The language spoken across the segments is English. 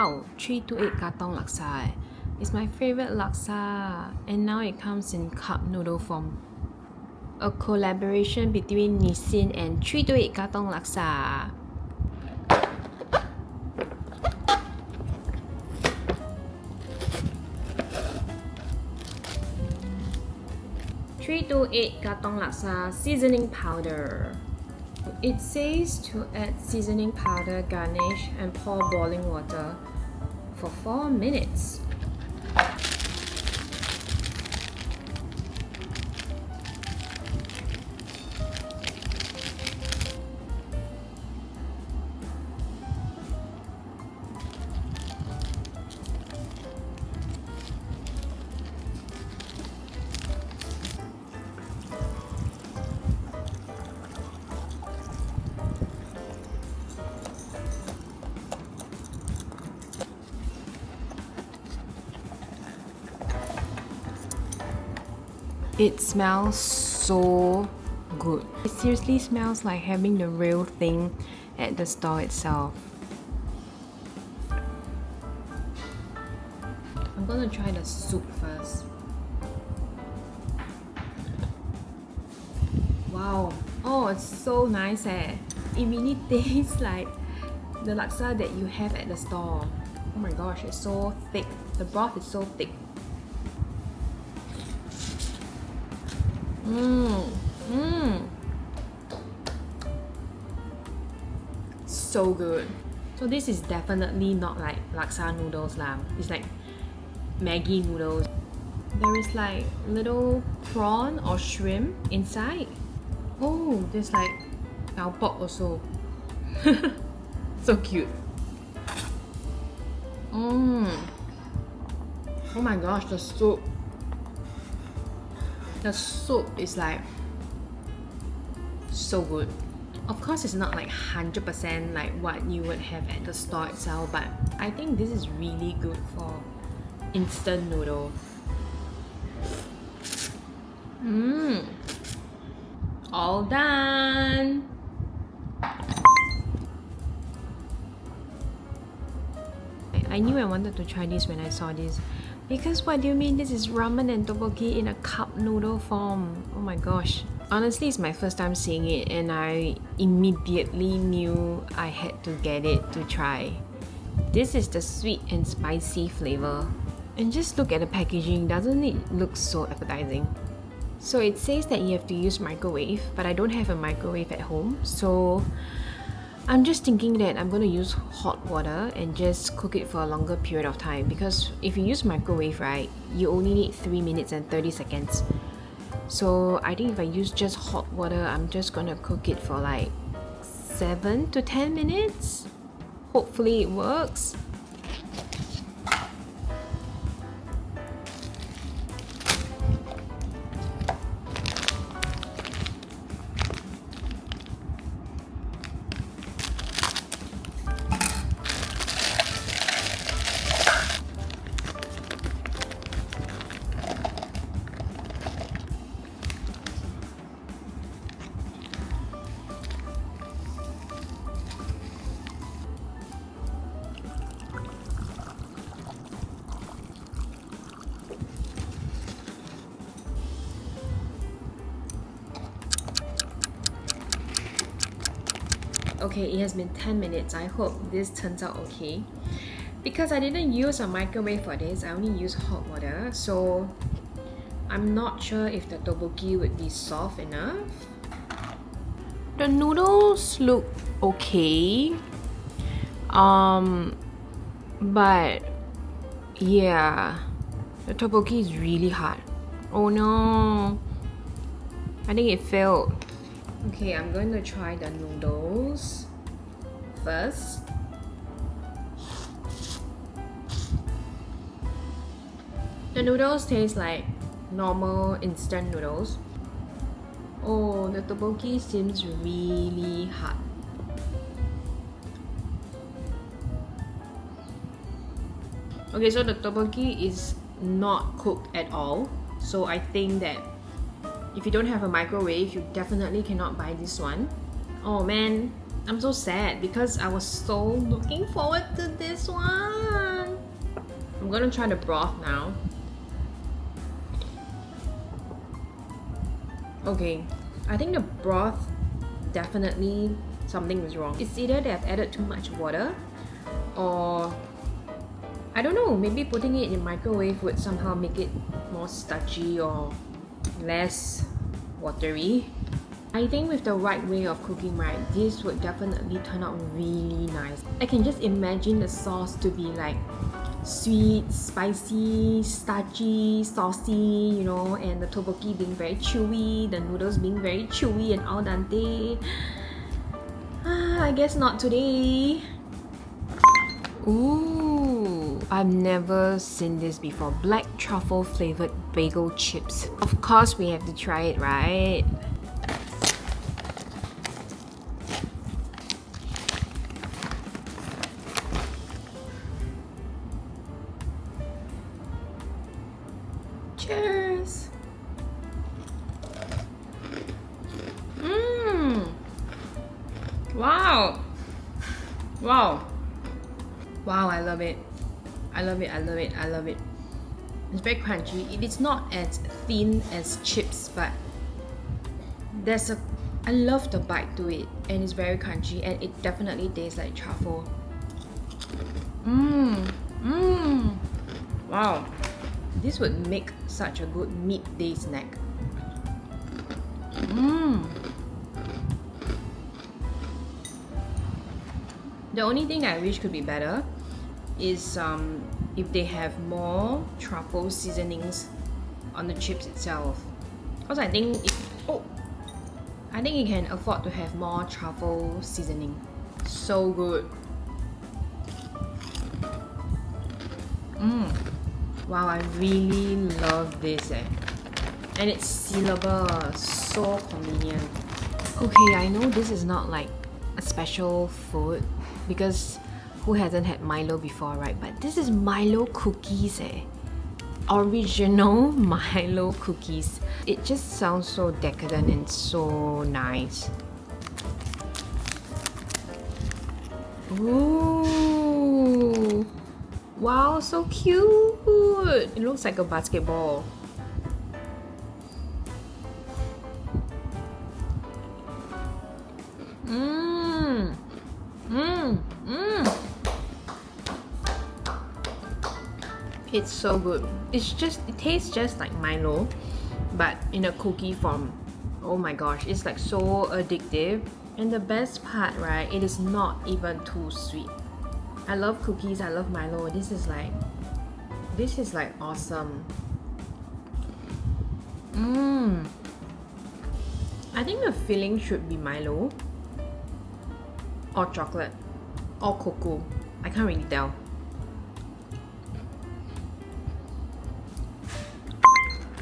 Wow, 328 katong laksa. It's my favorite laksa, and now it comes in cup noodle form. A collaboration between Nissin and 328 katong laksa. (328) katong laksa seasoning powder. It says to add seasoning powder, garnish, and pour boiling water for 4 minutes. It smells so good. It seriously smells like having the real thing at the store itself. I'm gonna try the soup first. Wow. Oh, it's so nice eh. It really tastes like the laksa that you have at the store. Oh my gosh, it's so thick. The broth is so thick. So good. So this is definitely not like laksa noodles lah. It's like Maggi noodles. There is like little prawn or shrimp inside. Oh, there's like our pork also. So cute. Oh my gosh, the soup. The soup is like so good. Of course, it's not like 100% like what you would have at the store itself, but I think this is really good for instant noodle. All done. I knew I wanted to try this when I saw this. Because what do you mean this is ramen and tteokbokki in a cup noodle form? Oh my gosh. Honestly, it's my first time seeing it and I immediately knew I had to get it to try. This is the sweet and spicy flavor. And just look at the packaging, doesn't it look so appetizing? So it says that you have to use microwave, but I don't have a microwave at home, so I'm just thinking that I'm going to use hot water and just cook it for a longer period of time, because if you use microwave, right, you only need 3 minutes and 30 seconds. So I think if I use just hot water, I'm just going to cook it for like 7 to 10 minutes. Hopefully it works. Okay, it has been 10 minutes. I hope this turns out okay. Because I didn't use a microwave for this, I only used hot water. So I'm not sure if the tteokbokki would be soft enough. The noodles look okay. But yeah, the tteokbokki is really hard. Oh no. I think it failed. Okay, I'm going to try the noodles first. The noodles taste like normal instant noodles. Oh, the tteokbokki seems really hard. Okay, so the tteokbokki is not cooked at all. So I think that if you don't have a microwave, you definitely cannot buy this one. Oh man, I'm so sad because I was so looking forward to this one. I'm gonna try the broth now. Okay, I think the broth, definitely something is wrong. It's either they have added too much water, or I don't know, maybe putting it in microwave would somehow make it more starchy or less watery. I think with the right way of cooking, right, this would definitely turn out really nice. I can just imagine the sauce to be like sweet, spicy, starchy, saucy, you know, and the tteokbokki being very chewy, the noodles being very chewy and al dente. I guess not today. Ooh, I've never seen this before. Black truffle flavored bagel chips. Of course we have to try it, right? Cheers! Mmm! Wow! Wow! Wow, I love it. I love it, I love it, I love it. It's very crunchy. It is not as thin as chips, but I love the bite to it, and it's very crunchy, and it definitely tastes like truffle. Mmm! Mmm! Wow! This would make such a good midday snack. Mmm! The only thing I wish could be better is if they have more truffle seasonings on the chips itself. Because I think I think you can afford to have more truffle seasoning. So good. Mmm. Wow, I really love this and it's sealable, so convenient. Okay, I know this is not like a special food because who hasn't had Milo before, right? But this is Milo cookies Original Milo cookies. It just sounds so decadent and so nice. Ooh! Wow, so cute! It looks like a basketball. Mmm! Mmm! Mmm! It's so good. It tastes just like Milo, but in a cookie form. Oh my gosh, it's like so addictive. And the best part, right, it is not even too sweet. I love cookies, I love Milo. This is like awesome. Mmm. I think the filling should be Milo or chocolate or cocoa. I can't really tell.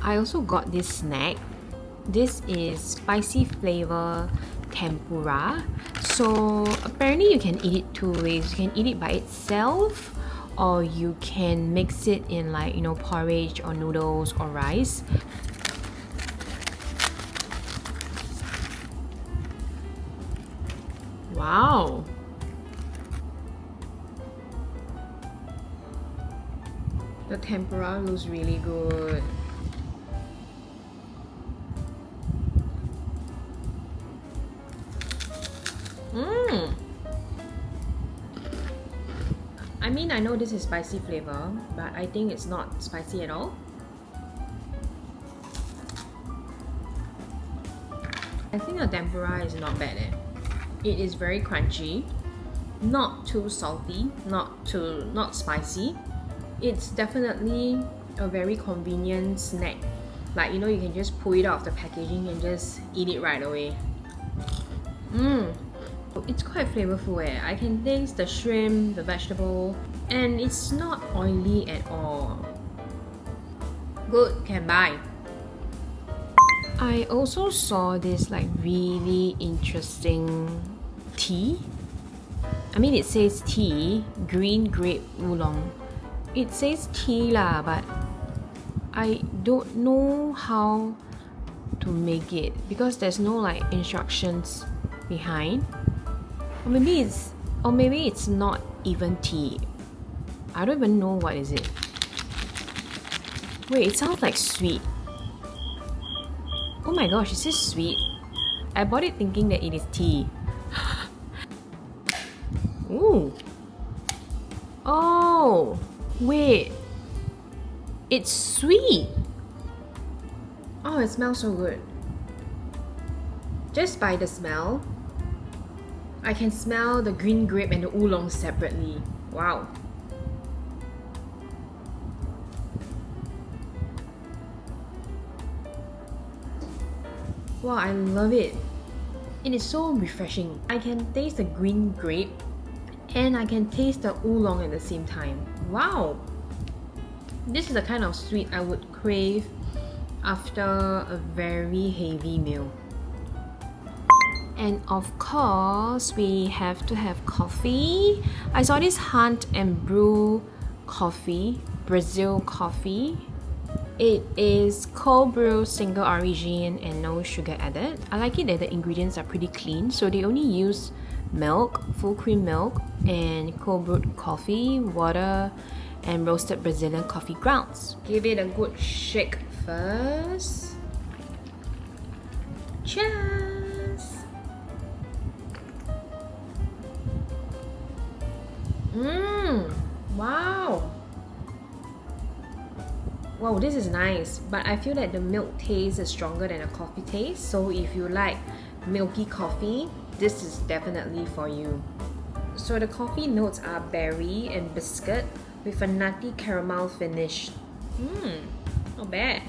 I also got this snack. This is spicy flavor tempura. So apparently you can eat it two ways. You can eat it by itself, or you can mix it in like, you know, porridge or noodles or rice. Wow! The tempura looks really good. Mmm! I mean, I know this is spicy flavor, but I think it's not spicy at all. I think the tempura is not bad. It is very crunchy, not too salty, not spicy. It's definitely a very convenient snack. Like, you know, you can just pull it out of the packaging and just eat it right away. Mmm! It's quite flavorful. I can taste the shrimp, the vegetable, and it's not oily at all. Good, can buy. I also saw this like really interesting tea. I mean, it says tea, green grape oolong. It says tea lah, but I don't know how to make it because there's no like instructions behind. Or maybe it's not even tea. I don't even know what is it. Wait, it sounds like sweet. Oh my gosh, is this sweet? I bought it thinking that it is tea. Ooh. Oh, wait. It's sweet. Oh, it smells so good. Just by the smell, I can smell the green grape and the oolong separately. Wow. Wow, I love it. It is so refreshing. I can taste the green grape and I can taste the oolong at the same time. Wow! This is the kind of sweet I would crave after a very heavy meal. And of course, we have to have coffee. I saw this Hunt and Brew coffee, Brazil coffee. It is cold brew, single origin, and no sugar added. I like it that the ingredients are pretty clean, so they only use milk, full cream milk, and cold brewed coffee, water, and roasted Brazilian coffee grounds. Give it a good shake first. Cheers! Wow! Wow, this is nice, but I feel that the milk taste is stronger than a coffee taste. So if you like milky coffee, this is definitely for you. So the coffee notes are berry and biscuit with a nutty caramel finish. Not bad.